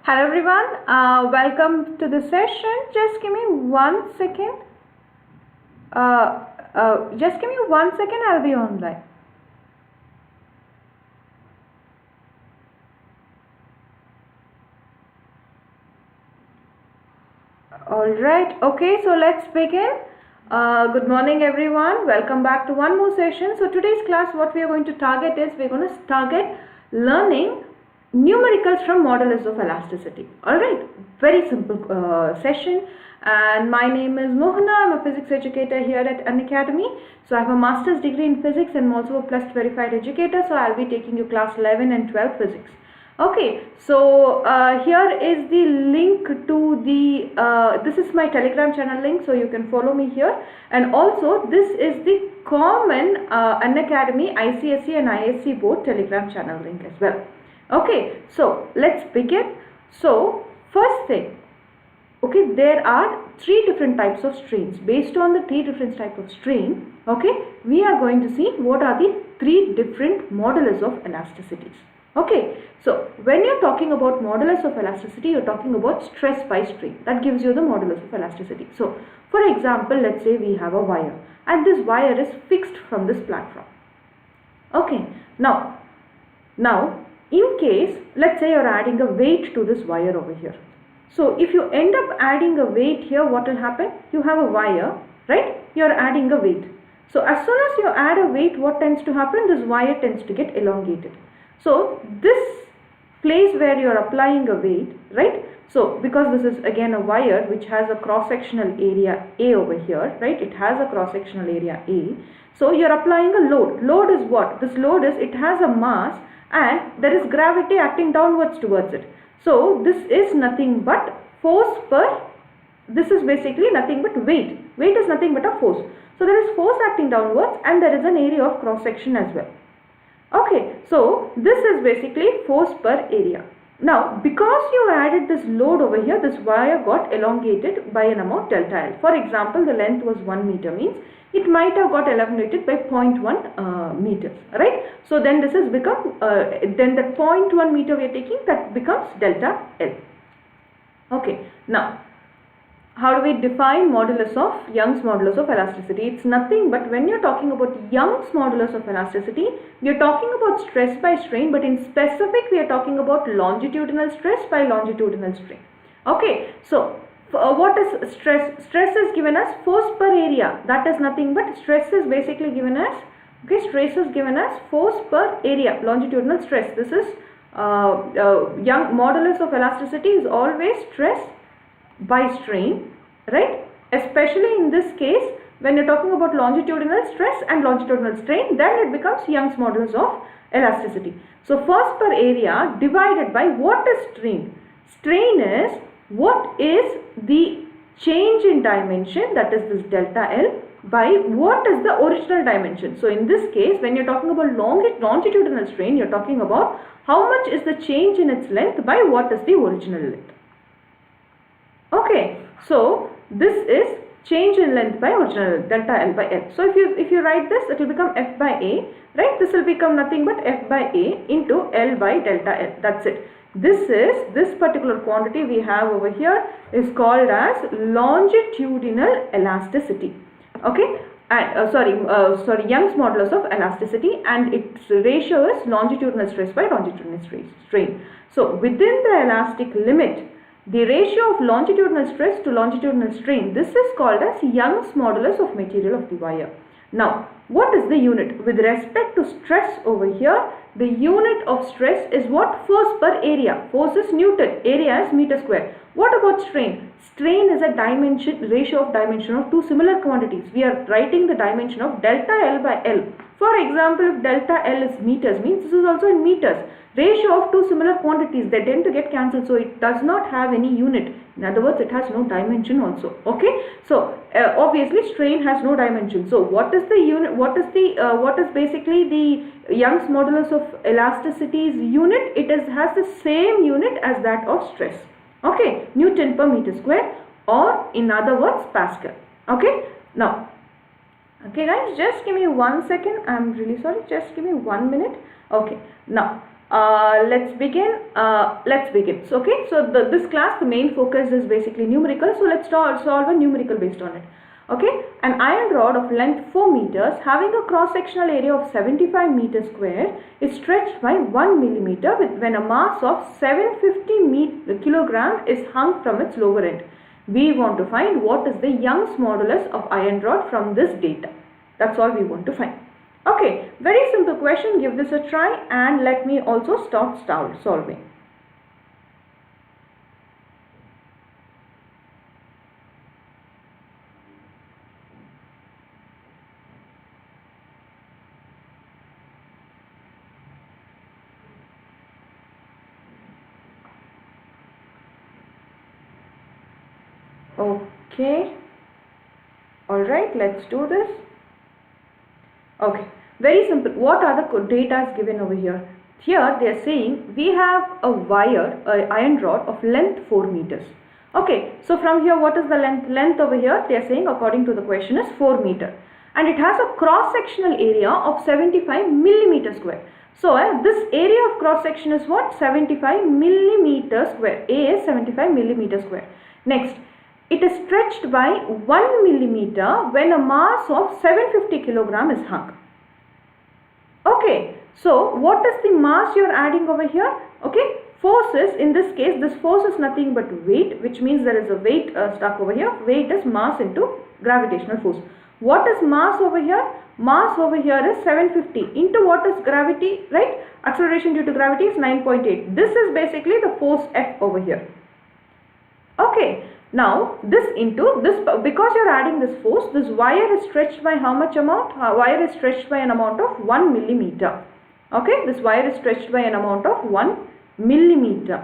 Hello everyone, welcome to the session. Just give me 1 second. Just give me 1 second, I'll be online. Alright, okay, so let's begin. Good morning everyone, welcome back to one more session. So today's class, what we are going to target is, we're going to target learning numericals from Modulus of Elasticity. Alright, very simple session. And my name is Mohana. I'm a physics educator here at Unacademy. So I have a master's degree in physics and I'm also a plus verified educator. So I'll be taking you class 11 and 12 physics. Okay, so here is the link to the, this is my Telegram channel link, so you can follow me here. And also this is the common Unacademy ICSE and ISC board Telegram channel link as well. Okay, so let's begin. So first thing, okay, there are three different types of strains. Based on the three different types of strain, okay, we are going to see what are the three different modulus of elasticities. Okay, so when you're talking about modulus of elasticity, you're talking about stress by strain. That gives you the modulus of elasticity. So for example, let's say we have a wire and this wire is fixed from this platform. Okay, now in case, let's say you're adding a weight to this wire over here. So if you end up adding a weight here, what will happen? You have a wire, right? You're adding a weight. So as soon as you add a weight, what tends to happen? This wire tends to get elongated. So this place where you are applying a weight, right? So because this is again a wire which has a cross-sectional area A over here, right? It has a cross-sectional area A. So you are applying a load. Load is what? This load is, it has a mass and there is gravity acting downwards towards it. So this is nothing but force per, this is basically nothing but weight. Weight is nothing but a force. So there is force acting downwards and there is an area of cross-section as well. Okay, so this is basically force per area. Now, because you added this load over here, this wire got elongated by an amount delta L. For example, the length was 1 meter, means it might have got elongated by 0.1 meters, right? So then this has become, then that 0.1 meter we are taking, that becomes delta L. Okay, now how do we define modulus of Young's modulus of elasticity? It's nothing but when you're talking about Young's modulus of elasticity, we are talking about stress by strain, but in specific we are talking about longitudinal stress by longitudinal strain. Okay, so what is stress? Stress is given as force per area. That is nothing but stress is basically given as, okay, stress is given as force per area, longitudinal stress. This is Young modulus of elasticity is always stress by strain, right? Especially in this case, when you're talking about longitudinal stress and longitudinal strain, then it becomes Young's modulus of elasticity. So force per area divided by what is strain? Strain is what is the change in dimension, that is this delta L, by what is the original dimension. So in this case, when you're talking about longitudinal strain, you're talking about how much is the change in its length by what is the original length. Okay, so this is change in length by original delta L by L. So if you write this, it will become F by A, right? This will become nothing but F by A into L by delta L. That's it. This particular quantity we have over here is called as longitudinal elasticity. Okay, and sorry, Young's modulus of elasticity, and its ratio is longitudinal stress by longitudinal strain. So within the elastic limit, the ratio of longitudinal stress to longitudinal strain, this is called as Young's modulus of material of the wire. Now, what is the unit? With respect to stress over here, the unit of stress is what? Force per area. Force is Newton, area is meter square. What about strain? Strain is a ratio of dimension of two similar quantities. We are writing the dimension of delta L by L. For example, if delta L is meters, means this is also in meters. Ratio of two similar quantities, they tend to get cancelled, so it does not have any unit. In other words, it has no dimension also. Okay, so obviously strain has no dimension. So what is the unit? What is basically the Young's modulus of elasticity's unit? It has the same unit as that of stress. Okay, Newton per meter square, or in other words, Pascal. Okay, now, okay guys, just give me 1 second. I'm really sorry. Just give me 1 minute. Okay, now let's begin. So, okay, so this class, the main focus is basically numerical. So let's solve a numerical based on it. Okay, an iron rod of length 4 meters having a cross-sectional area of 75 meters square is stretched by 1 millimeter when a mass of 750 kilogram is hung from its lower end. We want to find what is the Young's modulus of iron rod from this data. That's all we want to find. Okay, very simple question. Give this a try and let me also start solving. Okay, alright, let's do this. Okay, very simple. What are the data given over here? Here they are saying we have a wire, iron rod of length 4 meters. Okay, so from here what is the length? Length over here they are saying according to the question is 4 meter. And it has a cross-sectional area of 75 millimeter square. So this area of cross-section is what? 75 millimeter square. A is 75 millimeter square. Next, it is stretched by 1 millimeter when a mass of 750 kilogram is hung. Okay, so what is the mass you are adding over here? Okay, forces, in this case, this force is nothing but weight, which means there is a weight stuck over here. Weight is mass into gravitational force. What is mass over here? Mass over here is 750 into what is gravity, right? Acceleration due to gravity is 9.8. This is basically the force F over here. Okay. Now this into this, because you are adding this force, this wire is stretched by how much amount? Wire is stretched by an amount of 1 millimeter. Okay, this wire is stretched by an amount of 1 millimeter.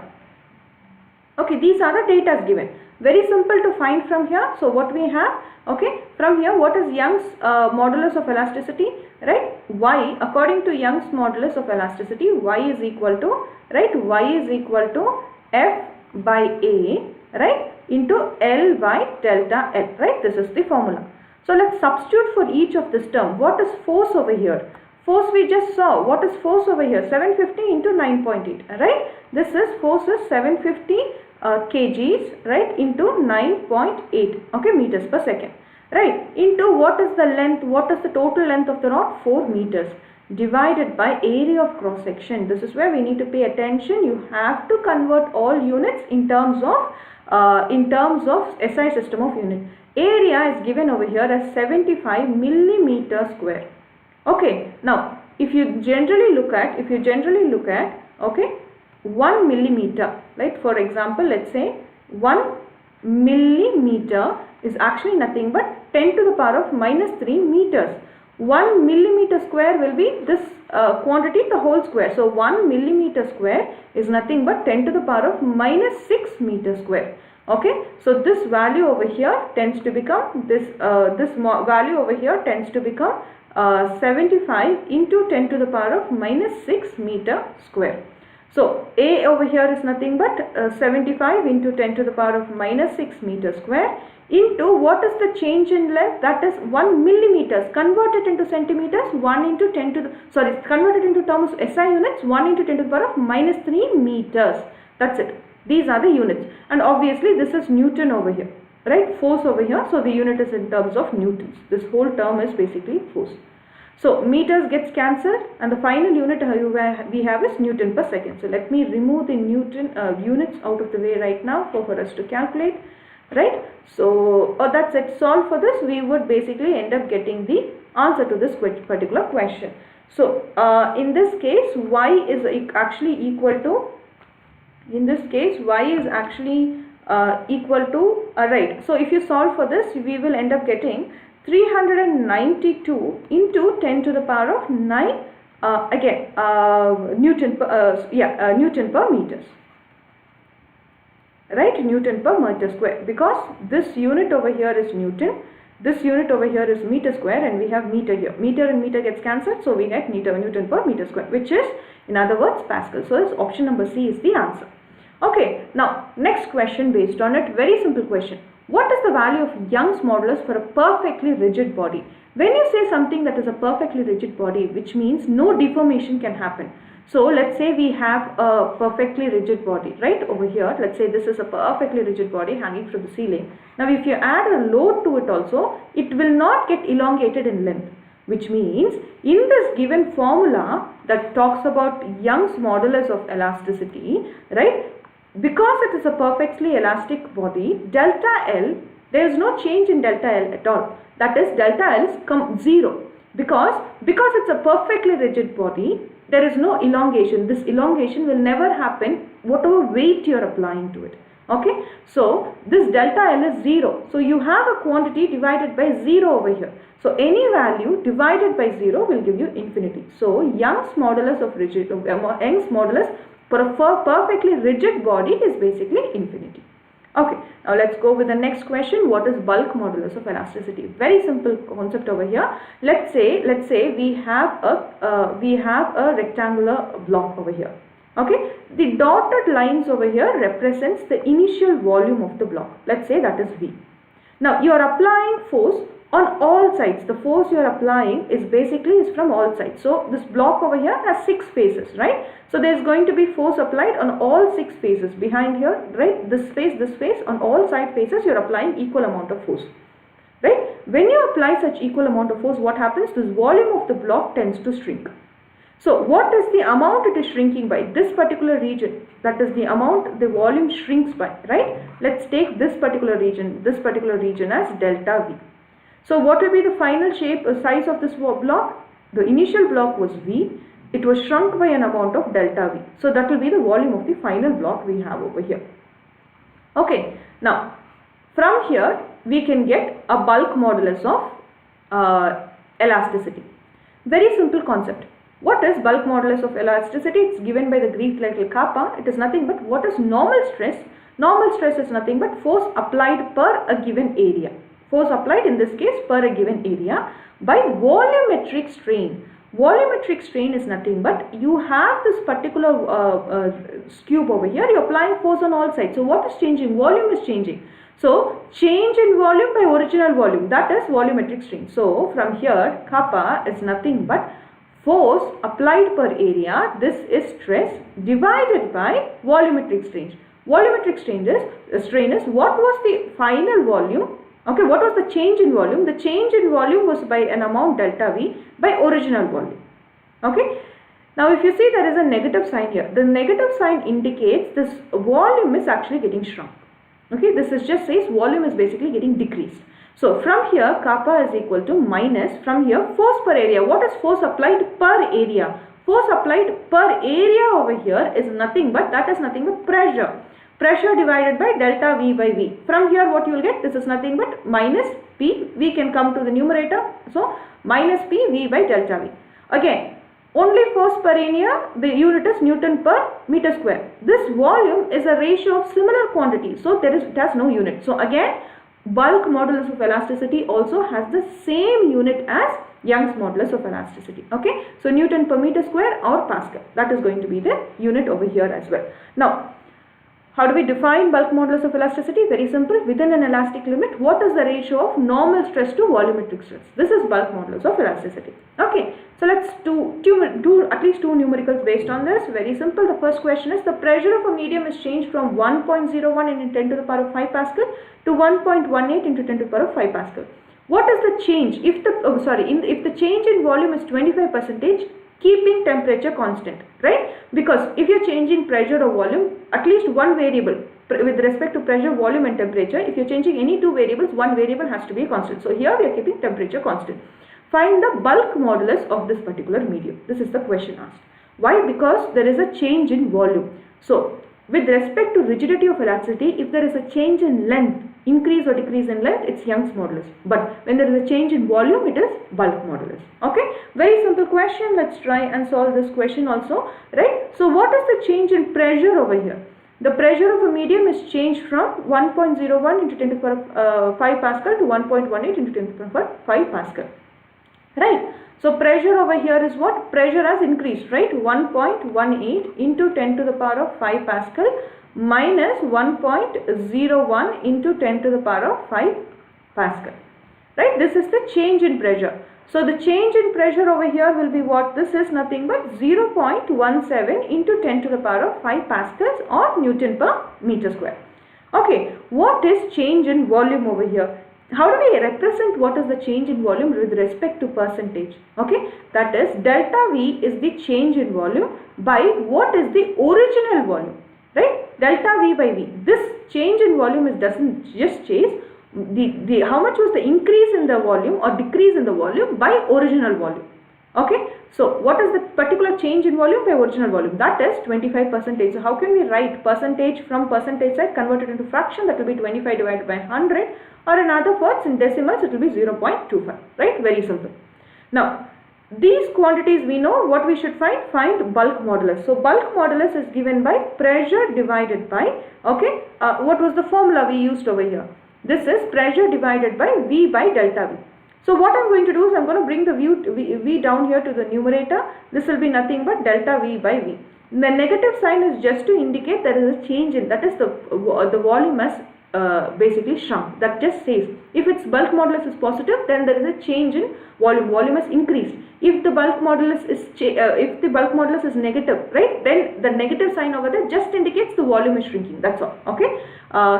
Okay, these are the data given. Very simple to find from here. So what we have? Okay, from here what is Young's modulus of elasticity? Right, Y, according to Young's modulus of elasticity, Y is equal to, right, Y is equal to F by A, right, into L by delta L, right? This is the formula. So let's substitute for each of this term. What is force over here? Force we just saw. What is force over here? 750 into 9.8, right? This is force is 750 kgs, right, into 9.8, okay, meters per second, right, into what is the length? What is the total length of the rod? 4 meters divided by area of cross section. This is where we need to pay attention. You have to convert all units in terms of SI system of unit. Area is given over here as 75 millimeter square. Okay, now if you generally look at okay, 1 millimeter, right, for example, let's say 1 millimeter is actually nothing but 10 to the power of minus 3 meters. 1 millimeter square will be this quantity, the whole square. So 1 millimeter square is nothing but 10 to the power of minus 6 meter square. Okay, so this value over here tends to become value over here tends to become 75 into 10 to the power of minus 6 meter square. So A over here is nothing but 75 into 10 to the power of minus 6 meter square into what is the change in length? That is 1 millimeters. Convert it into centimeters. 1 into 10 to the, convert it into terms of SI units. 1 into 10 to the power of minus 3 meters. That's it. These are the units. And obviously this is Newton over here, right? Force over here. So the unit is in terms of newtons. This whole term is basically force. So meters gets cancelled and the final unit we have is Newton per second. So let me remove the Newton units out of the way right now for us to calculate, right? So that's it. Solve for this, we would basically end up getting the answer to this particular question. So in this case y is actually equal to, right, so if you solve for this, we will end up getting 392 into 10 to the power of 9 Newton per meters, right, Newton per meter square, because this unit over here is Newton, this unit over here is meter square, and we have meter here. Meter and meter gets cancelled, so we get Newton per meter square, which is in other words Pascal. So this option number C is the answer. Okay, now next question based on it, very simple question. What is the value of Young's modulus for a perfectly rigid body? When you say something that is a perfectly rigid body, which means no deformation can happen. So let's say we have a perfectly rigid body, right? Over here, let's say this is a perfectly rigid body hanging from the ceiling. Now if you add a load to it also, it will not get elongated in length, which means in this given formula that talks about Young's modulus of elasticity, right? Because it is a perfectly elastic body, delta L, there is no change in delta L at all. That is, delta L is 0. Because it's a perfectly rigid body, there is no elongation. This elongation will never happen whatever weight you are applying to it. Okay, so this delta L is 0. So you have a quantity divided by 0 over here. So any value divided by 0 will give you infinity. So Young's modulus of Young's modulus for a perfectly rigid body is basically infinity. Okay, now let's go with the next question. What is bulk modulus of elasticity? Very simple concept over here. Let's say we have a rectangular block over here. Okay, the dotted lines over here represents the initial volume of the block. Let's say that is V. Now you are applying force on all sides. The force you are applying is from all sides. So this block over here has 6 faces, right? So there is going to be force applied on all 6 faces behind here, right? This face, on all side faces you are applying equal amount of force, right? When you apply such equal amount of force, what happens? This volume of the block tends to shrink. So what is the amount it is shrinking by? This particular region, that is the amount the volume shrinks by, right? Let's take this particular region as delta V. So what will be the final size of this block? The initial block was V. It was shrunk by an amount of delta V. So that will be the volume of the final block we have over here. Okay. Now, from here we can get a bulk modulus of elasticity. Very simple concept. What is bulk modulus of elasticity? It's given by the Greek letter kappa. It is nothing but what is normal stress? Normal stress is nothing but force applied per a given area. Force applied in this case per a given area by volumetric strain. Volumetric strain is nothing but you have this particular cube over here, you are applying force on all sides. So what is changing? Volume is changing. So change in volume by original volume, that is volumetric strain. So from here kappa is nothing but force applied per area, this is stress divided by volumetric strain. Volumetric strain is what was the final volume. Okay, what was the change in volume? The change in volume was by an amount delta V by original volume. Okay, now if you see there is a negative sign here. The negative sign indicates this volume is actually getting shrunk. Okay, this is just says volume is basically getting decreased. So from here kappa is equal to minus, from here force per area. What is force applied per area? Force applied per area over here is nothing but pressure. Pressure divided by delta V by V. From here what you will get? This is nothing but minus P. We can come to the numerator. So minus P V by delta V. Again, only force per area, the unit is Newton per meter square. This volume is a ratio of similar quantity. So it has no unit. So again, bulk modulus of elasticity also has the same unit as Young's modulus of elasticity. Okay. So Newton per meter square or Pascal. That is going to be the unit over here as well. Now, how do we define bulk modulus of elasticity? Very simple. Within an elastic limit, what is the ratio of normal stress to volumetric stress? This is bulk modulus of elasticity. Okay. So let's do at least 2 numericals based on this. Very simple. The first question is the pressure of a medium is changed from 1.01 into 10 to the power of 5 Pascal to 1.18 into 10 to the power of 5 Pascal. What is the change? If the change in volume is 25%, keeping temperature constant, right? Because if you are changing pressure or volume, at least one variable with respect to pressure, volume and temperature, if you are changing any 2 variables, one variable has to be constant. So here we are keeping temperature constant. Find the bulk modulus of this particular medium. This is the question asked. Why? Because there is a change in volume. So with respect to rigidity of elasticity, if there is a change in length, increase or decrease in length, it's Young's modulus. But when there is a change in volume, it is bulk modulus. Okay, very simple question. Let's try and solve this question also, right? So what is the change in pressure over here? The pressure of a medium is changed from 1.01 into 10 to the power of 5 Pascal to 1.18 into 10 to the power of 5 Pascal, right? So pressure over here is what? Pressure has increased, right? 1.18 into 10 to the power of 5 Pascal minus 1.01 into 10 to the power of 5 Pascal, right? This is the change in pressure. So the change in pressure over here will be what? This is nothing but 0.17 into 10 to the power of 5 pascals or Newton per meter square. Okay, what is change in volume over here? How do we represent what is the change in volume with respect to percentage? Okay, that is delta V is the change in volume by what is the original volume, right? Delta V by V. This change in volume doesn't just change how much was the increase in the volume or decrease in the volume by original volume. Okay, so what is the particular change in volume by original volume? That is 25%. So how can we write percentage from percentage side converted into fraction? That will be 25 divided by 100, or in other words in decimals it will be 0.25, right? Very simple. Now these quantities we know what we should find bulk modulus. So bulk modulus is given by pressure divided by, okay, what was the formula we used over here? This is pressure divided by V by delta V. So what I am going to do is I am going to bring the V down here to the numerator. This will be nothing but delta V by V. The negative sign is just to indicate there is a change in, that is the volume has basically shrunk. That just says if its bulk modulus is positive, then there is a change in volume has increased. If the bulk modulus is negative, right, then the negative sign over there just indicates the volume is shrinking. That's all. Okay,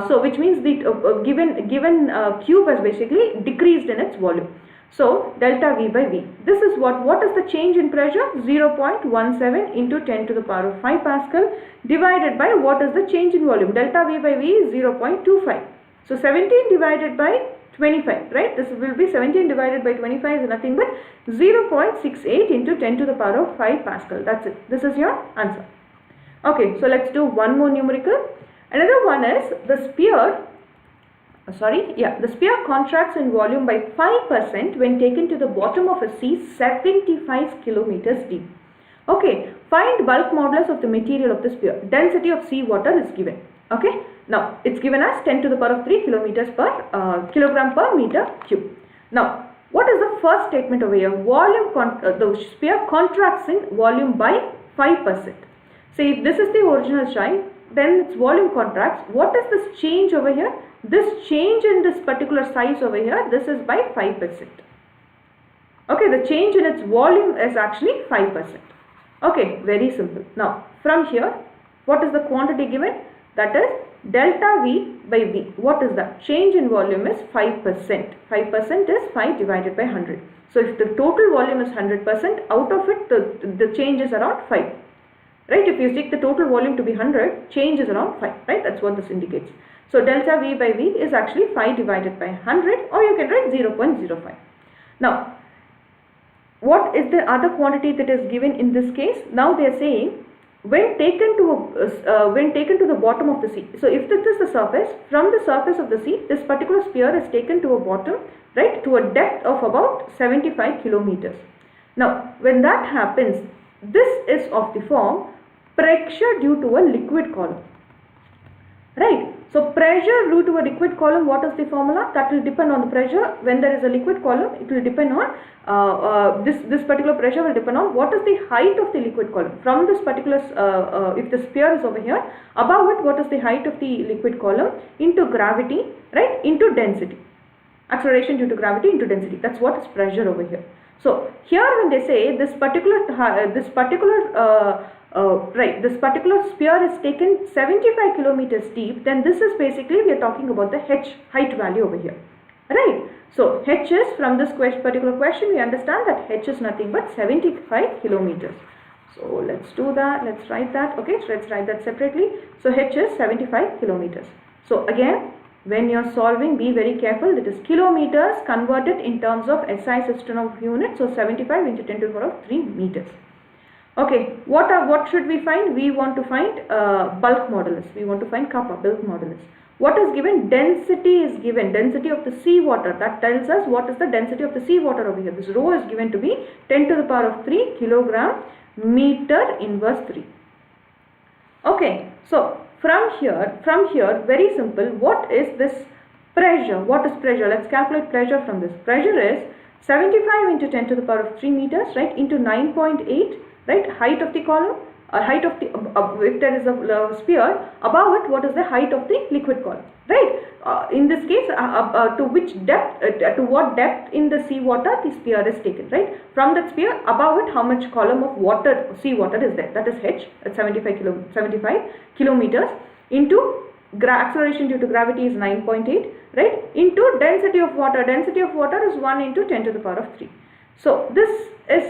so which means the given cube has basically decreased in its volume. So delta V by V. This is what is the change in pressure? 0.17 into 10 to the power of 5 pascal divided by what is the change in volume? Delta V by V is 0.25. So 17 divided by 25, right? This will be 17 divided by 25 is nothing but 0.68 into 10 to the power of 5 pascal. That's it. This is your answer. Okay, so let's do one more numerical. Another one is the sphere. The sphere contracts in volume by 5% when taken to the bottom of a sea 75 kilometers deep. Okay, find bulk modulus of the material of the sphere. Density of sea water is given. Okay, now it's given as 10 to the power of 3 kilogram per meter cube. Now, what is the first statement over here? The sphere contracts in volume by 5%. So if this is the original size, then its volume contracts. What is this change over here? This change in this particular size over here, this is by 5%. Okay, the change in its volume is actually 5%. Okay, very simple. Now, from here, what is the quantity given? That is delta V by V. What is that? Change in volume is 5%. 5% is 5 divided by 100. So, if the total volume is 100%, out of it, the change is around 5. Right? If you take the total volume to be 100, change is around 5. Right? That's what this indicates. So, delta V by V is actually 5 divided by 100, or you can write 0.05. Now, what is the other quantity that is given in this case? Now they are saying when taken to the bottom of the sea. So if this is the surface, from the surface of the sea, this particular sphere is taken to a bottom, right, to a depth of about 75 kilometers. Now, when that happens, this is of the form pressure due to a liquid column. Right. So pressure due to a liquid column, what is the formula? That will depend on the pressure. When there is a liquid column, it will depend on this particular pressure will depend on what is the height of the liquid column. From this particular, if the sphere is over here, above it, what is the height of the liquid column into gravity, right, into density. Acceleration due to gravity into density. That's what is pressure over here. So here when they say this particular sphere is taken 75 kilometers deep, then this is basically we are talking about the h height value over here, right? So h is, from this particular question we understand that h is nothing but 75 kilometers. So let's do that, let's write that. Okay, so let's write that separately. So h is 75 kilometers. So again, when you are solving, be very careful. That is kilometers converted in terms of SI system of units. So 75 into 10 to the power of 3 meters. Okay, what should we find? We want to find bulk modulus. We want to find kappa, bulk modulus. What is given? Density is given. Density of the sea water. That tells us what is the density of the sea water over here. This rho is given to be 10 to the power of 3 kilogram meter inverse 3. Okay, so from here, very simple. What is this pressure? What is pressure? Let's calculate pressure from this. Pressure is 75 into 10 to the power of 3 meters, right, into 9.8, right, height of the column, height of the, if there is a sphere, above it what is the height of the liquid column, right? In this case, to which depth, to what depth in the sea water the sphere is taken, right? From that sphere, above it how much column of water, sea water is there, that is h at 75 kilometers, into acceleration due to gravity is 9.8, right, into density of water is 1 into 10 to the power of 3. So this is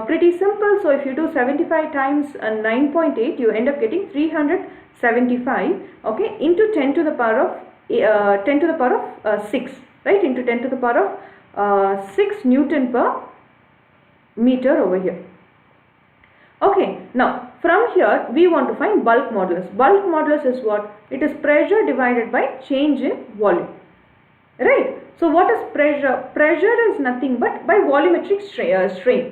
pretty simple. So if you do 75 times 9.8, you end up getting 375, okay, into 10 to the power of 6, right, into 10 to the power of 6 Newton per meter over here. Okay, now from here we want to find bulk modulus. Bulk modulus is what? It is pressure divided by change in volume, right? So what is pressure? Pressure is nothing but by volumetric strain.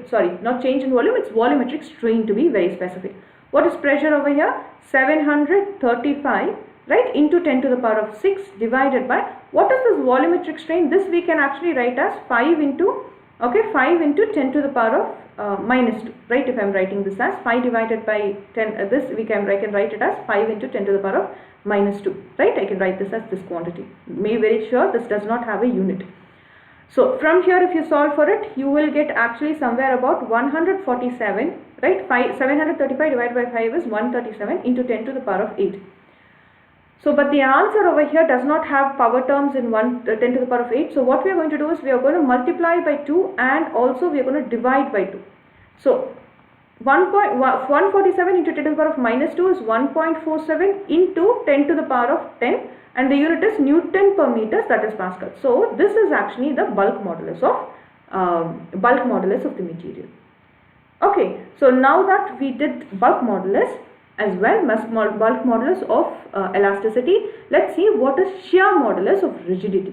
Sorry, not change in volume, it's volumetric strain to be very specific. What is pressure over here? 735, right, into 10 to the power of 6 divided by, what is this volumetric strain? This we can actually write as 5 into 10 to the power of minus 2, right? If I am writing this as 5 divided by 10, I can write it as 5 into 10 to the power of minus 2, right? I can write this as this quantity. Be very sure this does not have a unit. So from here, if you solve for it, you will get actually somewhere about 147, right? 735 divided by 5 is 137 into 10 to the power of 8. So, but the answer over here does not have power terms in 10 to the power of 8. So, what we are going to do is we are going to multiply by 2 and also we are going to divide by 2. So, 147 into 10 to the power of minus 2 is 1.47 into 10 to the power of 10, and the unit is Newton per meters, that is Pascal. So, this is actually the bulk modulus of the material. Okay, so now that we did bulk modulus as well as bulk modulus of elasticity, let's see what is shear modulus of rigidity.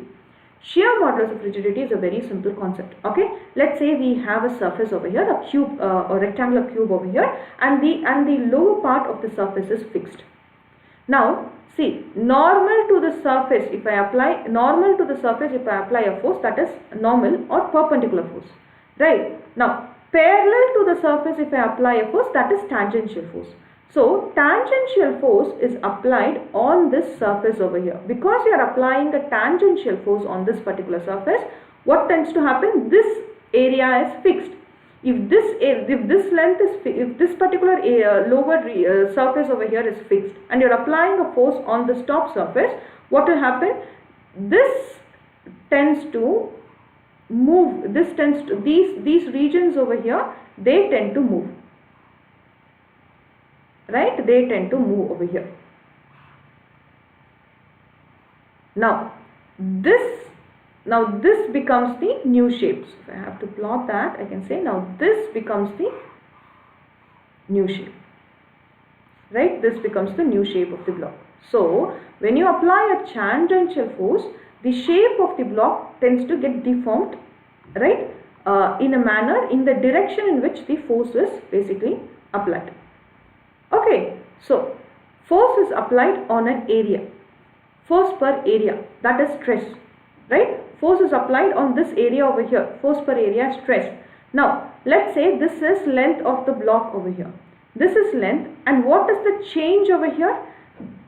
Shear modulus of rigidity is a very simple concept. Okay, let's say we have a surface over here, a cube or rectangular cube over here, and the lower part of the surface is fixed. Now see, normal to the surface, if I apply a force, that is normal or perpendicular force, right? Now parallel to the surface, if I apply a force, that is tangential force. So tangential force is applied on this surface over here. Because you are applying a tangential force on this particular surface, what tends to happen? This area is fixed. If this particular lower surface over here is fixed and you are applying a force on this top surface, what will happen? This tends to move. These regions over here, they tend to move. Right, they tend to move over here. Now this becomes the new shape. So if I have to plot that, I can say now this becomes the new shape, right? This becomes the new shape of the block. So when you apply a tangential force, the shape of the block tends to get deformed, right, in a manner in the direction in which the force is basically applied. Okay, so force is applied on an area, force per area, that is stress, right? Force is applied on this area over here, force per area stress. Now let's say this is length of the block over here, this is length, and what is the change over here?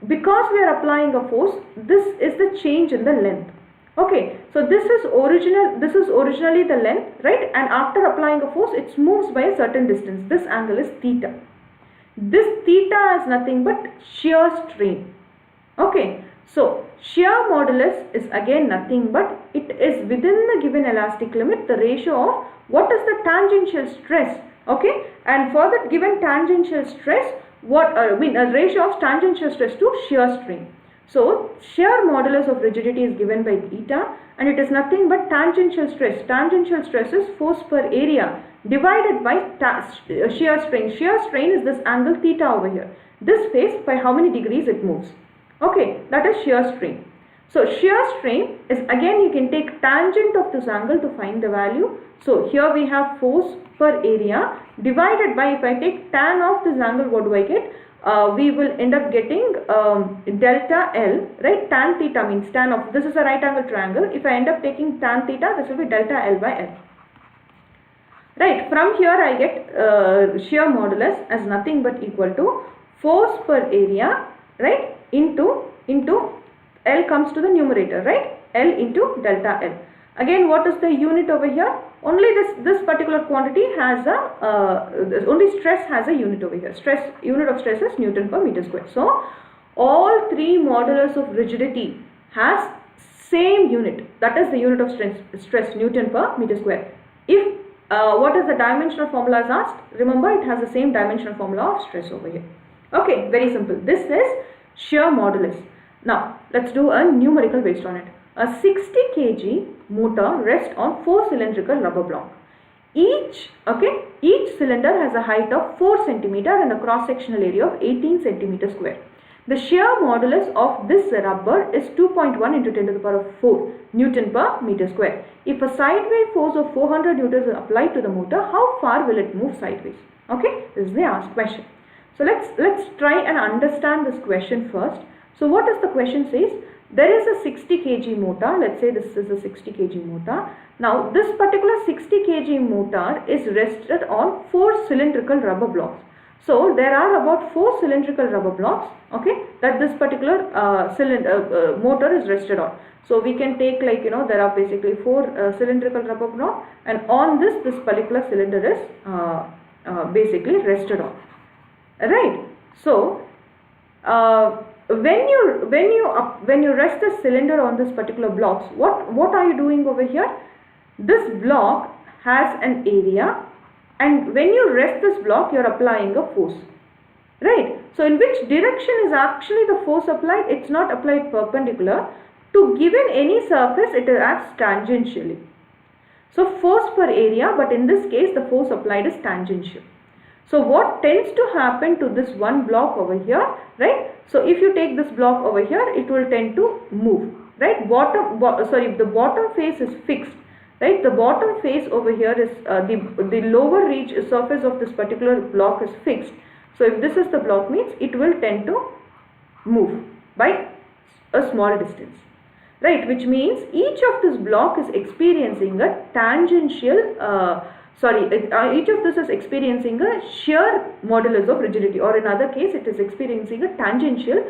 Because we are applying a force, this is the change in the length. Okay, so this is originally the length, right? And after applying a force, it moves by a certain distance. This angle is theta. This theta is nothing but shear strain. Okay, so shear modulus is again nothing but it is within the given elastic limit, the ratio of what is the tangential stress. Okay, and for that given tangential stress, a ratio of tangential stress to shear strain. So shear modulus of rigidity is given by eta, and it is nothing but tangential stress. Tangential stress is force per area divided by shear strain. Shear strain is this angle theta over here. This phase, by how many degrees it moves. Okay, that is shear strain. So shear strain is, again you can take tangent of this angle to find the value. So here we have force per area divided by, if I take tan of this angle, what do I get? We will end up getting delta L, right? Tan theta means tan of, this is a right angle triangle. If I end up taking tan theta, this will be delta L by L. Right, from here I get shear modulus as nothing but equal to force per area, right, into L comes to the numerator, right, L into delta L. Again, what is the unit over here? Only this particular quantity has a only stress has a unit over here. Unit of stress is Newton per meter square. So all three modulus of rigidity has same unit, that is the unit of stress Newton per meter square. If what is the dimensional formula is asked, remember it has the same dimensional formula of stress over here. Okay, very simple. This is shear modulus. Now let's do a numerical based on it. A 60 kg motor rests on 4 cylindrical rubber block. Each cylinder has a height of 4 cm and a cross sectional area of 18 cm square. The shear modulus of this rubber is 2.1 into 10 to the power of 4 Newton per meter square. If a sideways force of 400 newtons is applied to the motor, how far will it move sideways? Okay, this is the asked question. So let's try and understand this question first. So what does the question says? There is a 60 kg motor. Let's say this is a 60 kg motor. Now this particular 60 kg motor is rested on 4 cylindrical rubber blocks. So there are about 4 cylindrical rubber blocks, okay, that this particular motor is rested on. So we can take, like, you know, there are basically 4 cylindrical rubber blocks, and on this particular cylinder is basically rested on. Right. So when you rest the cylinder on this particular blocks, what are you doing over here? This block has an area, and when you rest this block, you are applying a force, right? So in which direction is actually the force applied? It's not applied perpendicular. To given any surface, it acts tangentially. So force per area, but in this case the force applied is tangential. So what tends to happen to this one block over here, right? So if you take this block over here, it will tend to move, right? The bottom face is fixed, right? The bottom face over here is the lower reach surface of this particular block is fixed. So if this is the block, means it will tend to move by a small distance, right? Which means each of this block is experiencing a tangential each of this is experiencing a shear modulus of rigidity, or in other case it is experiencing a tangential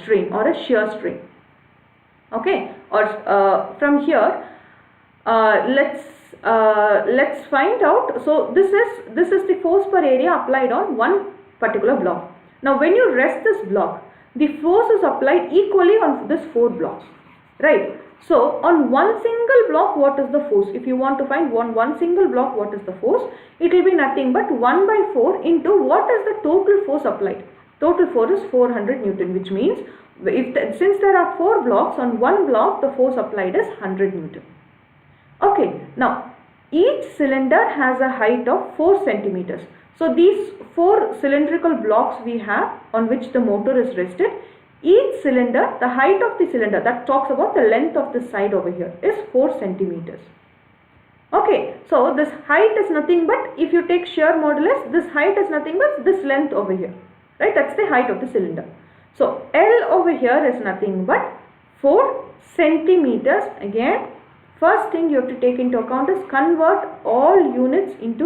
strain or a shear strain. Okay, or from here let's find out. So this is the force per area applied on one particular block. Now when you rest this block, the force is applied equally on this 4 blocks, right? So on one single block, what is the force? If you want to find one single block, what is the force? It will be nothing but 1 by 4 into what is the total force applied. Total force is 400 Newton, which means since there are 4 blocks, on one block the force applied is 100 Newton. Okay, now each cylinder has a height of 4 centimeters. So these 4 cylindrical blocks we have on which the motor is rested. Each cylinder, the height of the cylinder, that talks about the length of this side over here, is 4 centimeters. Okay, so this height is nothing but, if you take shear modulus, this height is nothing but this length over here, right? That's the height of the cylinder. So L over here is nothing but 4 centimeters. Again, first thing you have to take into account is convert all units in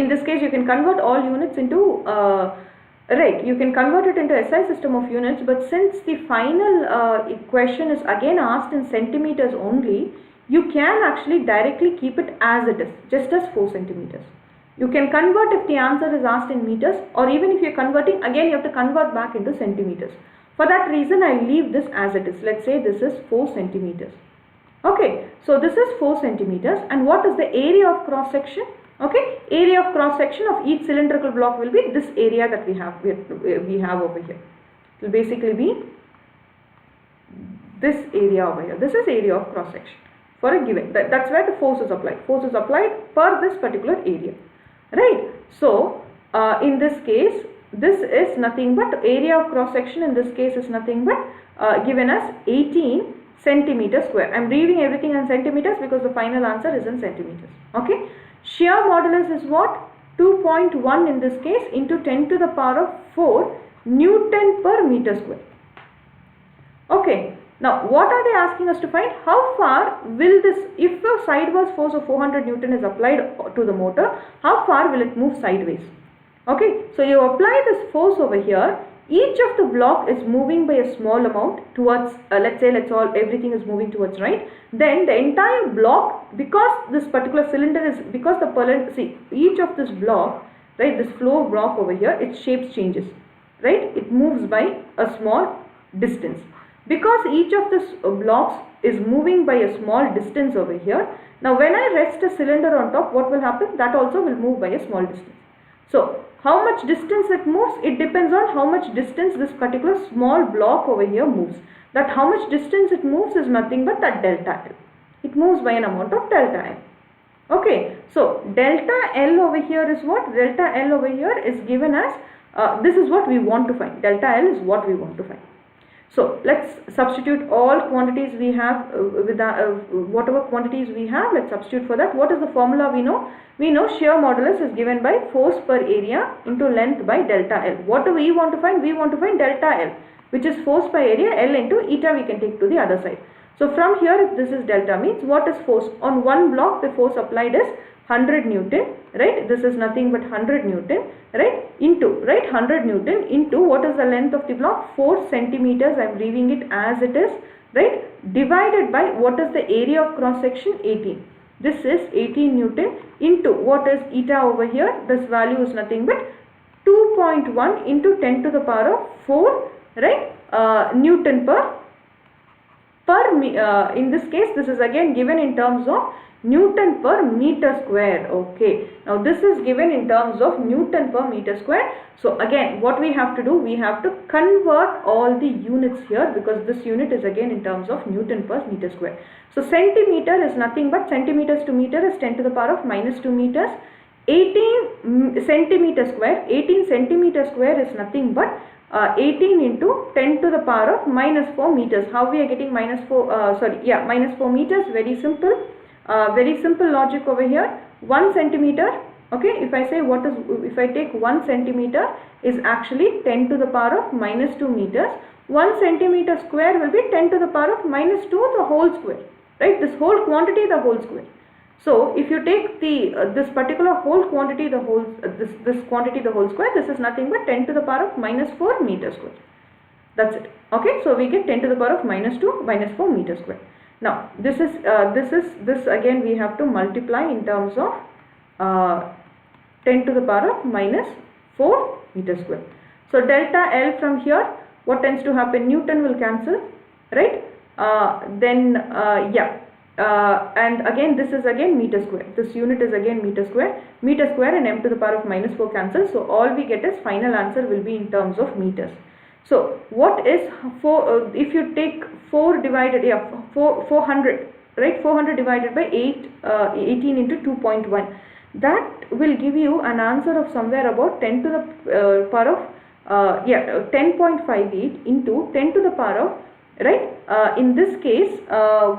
this case you can convert all units into you can convert it into SI system of units, but since the final equation is again asked in centimeters only, you can actually directly keep it as it is, just as 4 centimeters. You can convert if the answer is asked in meters, or even if you are converting, again you have to convert back into centimeters. For that reason I leave this as it is. Let's say this is 4 centimeters. Okay, so this is 4 centimeters, and what is the area of cross section? Okay, area of cross section of each cylindrical block will be this area that we have over here. It will basically be this area over here. This is area of cross section for a given. That's where the force is applied. Force is applied per this particular area, right? So in this case, this is nothing but area of cross section. In this case, is nothing but given as 18 centimeters square. I am reading everything in centimeters because the final answer is in centimeters. Okay. Shear modulus is what? 2.1 in this case into 10 to the power of 4 Newton per meter square. Okay, Now what are they asking us to find? How far will this, if a sideways force of 400 Newton is applied to the motor, how far will it move sideways? Okay, so you apply this force over here. Each of the block is moving by a small amount towards, let's say everything is moving towards right. Then the entire block, because this particular cylinder is, because the see, each of this block, right, this floor block over here, its shape changes, right? It moves by a small distance. Because each of these blocks is moving by a small distance over here. Now when I rest a cylinder on top, what will happen? That also will move by a small distance. So how much distance it moves? It depends on how much distance this particular small block over here moves. That how much distance it moves is nothing but that delta L. It moves by an amount of delta L. Okay, so delta L over here is what? Delta L over here is given as, this is what we want to find. Delta L is what we want to find. So let's substitute all quantities we have with whatever quantities we have. Let's substitute for that. What is the formula we know? We know shear modulus is given by force per area into length by delta L. What do we want to find? We want to find delta L, which is force per area. L into eta we can take to the other side. So from here, if this is delta, means what is force? On one block the force applied is 100 Newton, right? This is nothing but 100 Newton, right? Into, right, 100 Newton into, what is the length of the block? 4 centimeters. I am leaving it as it is, right? Divided by, what is the area of cross section? 18. This is 18 Newton into, what is eta over here? This value is nothing but 2.1 into 10 to the power of 4, right? Newton per in this case, this is again given in terms of Newton per meter square. Okay, now this is given in terms of Newton per meter square. So again, what we have to do, we have to convert all the units here, because this unit is again in terms of Newton per meter square. So centimeter is nothing but, centimeters to meter is 10 to the power of minus 2 meters. 18 centimeter square, 18 centimeter square is nothing but 18 into 10 to the power of minus 4 meters. How we are getting minus 4, minus 4 meters? Very simple. Very simple logic over here. 1 centimeter, okay, if I say what is, if I take 1 centimeter is actually 10 to the power of minus 2 meters. 1 centimeter square will be 10 to the power of minus 2 the whole square, right? This whole quantity the whole square. So if you take the this particular whole quantity the whole this quantity the whole square, this is nothing but 10 to the power of minus 4 meter square. That's it. Okay, so we get 10 to the power of minus 2 minus 4 meter square. Now this again we have to multiply in terms of 10 to the power of minus 4 meter square. So delta L from here, what tends to happen? Newton will cancel, right? And again this is again meter square. This unit is again meter square, and m to the power of minus 4 cancels. So all we get is final answer will be in terms of meters. So what is 4, if you take 4 divided, 400, right, 400 divided by 18 into 2.1, that will give you an answer of somewhere about 10 to the power of 10.58 into 10 to the power of, right, in this case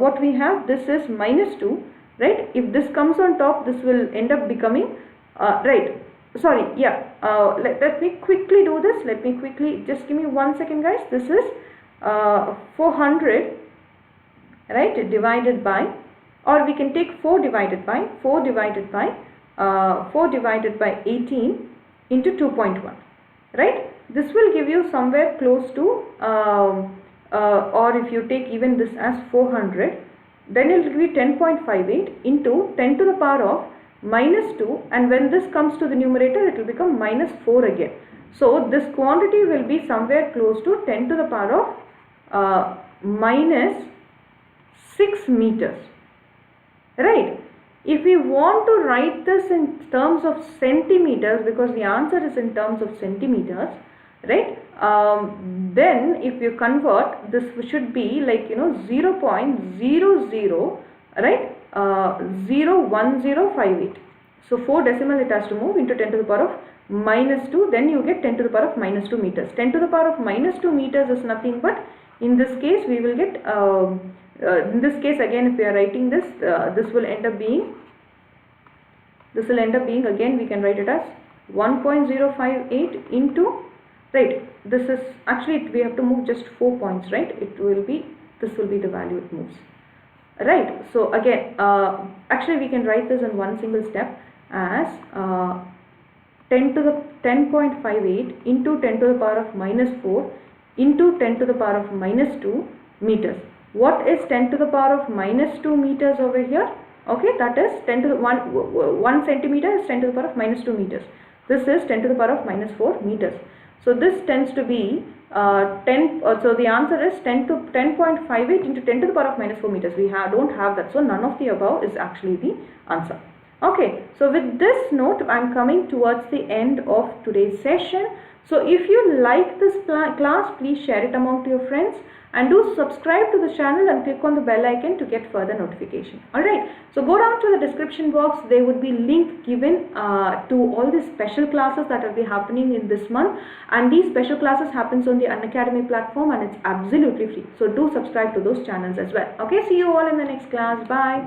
what we have, this is minus 2, right? If this comes on top, this will end up becoming right, sorry, let me quickly do this. Let me quickly, just give me 1 second guys. This is 400, right, divided by, or we can take 4 divided by 18 into 2.1, right? This will give you somewhere close to or if you take even this as 400, then it will be 10.58 into 10 to the power of minus 2, and when this comes to the numerator, it will become minus 4 again. So this quantity will be somewhere close to 10 to the power of minus 6 meters, right? If we want to write this in terms of centimeters, because the answer is in terms of centimeters, right, then if you convert, this should be like 0.00, right, 01058. So 4 decimal it has to move into 10 to the power of minus 2, then you get 10 to the power of minus 2 meters. 10 to the power of minus 2 meters is nothing but, in this case we will get in this case again, if we are writing this, this will end up being again, we can write it as 1.058 into, right, this is actually, we have to move just 4 points, right? It will be this will be the value it moves. Right, so again, actually we can write this in one single step as 10 to the 10.58 into 10 to the power of minus 4 into 10 to the power of minus 2 meters. What is 10 to the power of minus 2 meters over here? Okay, that is 10 to the 1 centimeter is 10 to the power of minus 2 meters. This is 10 to the power of minus 4 meters. So this tends to be 10, so the answer is 10.58 into 10 to the power of minus 4 meters. We don't have that, so none of the above is actually the answer. Okay, so with this note, I am coming towards the end of today's session. So if you like this class, please share it among your friends and do subscribe to the channel and click on the bell icon to get further notification. Alright, so go down to the description box. There would be link given to all the special classes that will be happening in this month, and these special classes happens on the Unacademy platform and it's absolutely free. So do subscribe to those channels as well. Okay, see you all in the next class. Bye.